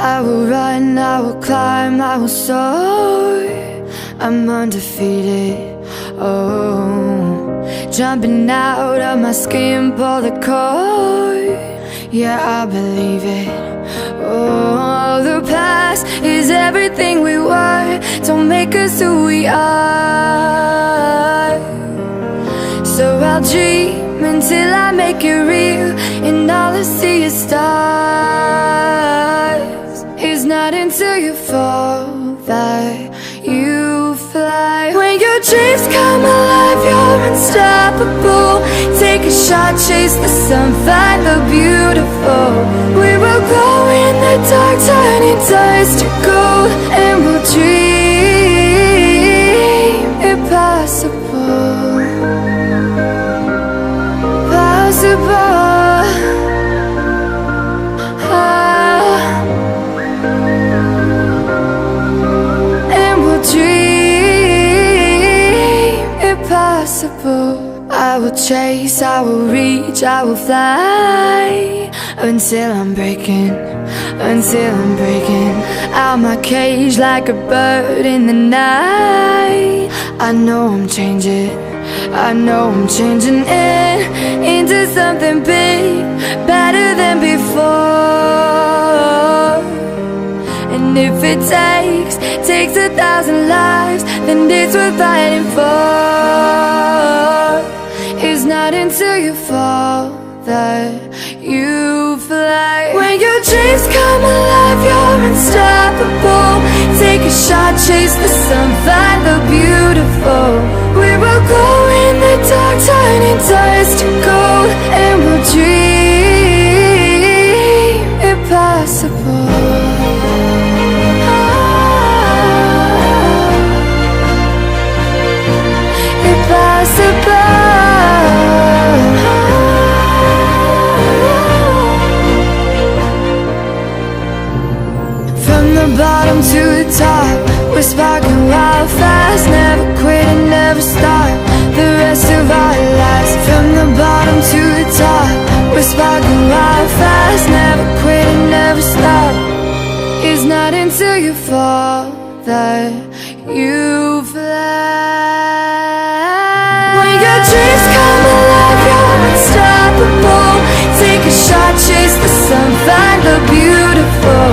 I will run, I will climb, I will soar. I'm undefeated, oh. Jumping out of my skin, pull the cord. Yeah, I believe it. Oh, the past is everything we were. Don't make us who we are. So I'll dream until I make it real, and all I see is stars. It's not until you fall that you fly. When your dreams come alive, you're unstoppable. Take a shot, chase the sun, find the beautiful. We will glow in the dark, turning dust to gold, and we'll dream impossible. Possible. And we'll dream impossible. I will chase, I will reach, I will fly until I'm breaking, until I'm breaking out my cage like a bird in the night. I know I'm changing, I know I'm changing into something big, better than before. And if it takes 1,000 lives, then it's worth fighting for. It's not until you fall that you fly. When your dreams come alive, you're unstoppable. Take a shot, chase the sun, find the beautiful. We will glow in the dark, turning dust to gold, and we'll dream impossible. Impossible. From the bottom to the top, we're sparking wild fast. Never quit and never stop the rest of our lives. From the bottom to the top, we're sparking wild fast. Never quit and never stop. It's not until you fall that you fly. When your dreams come alive, you're unstoppable. Take a shot, chase the sun, find the beautiful.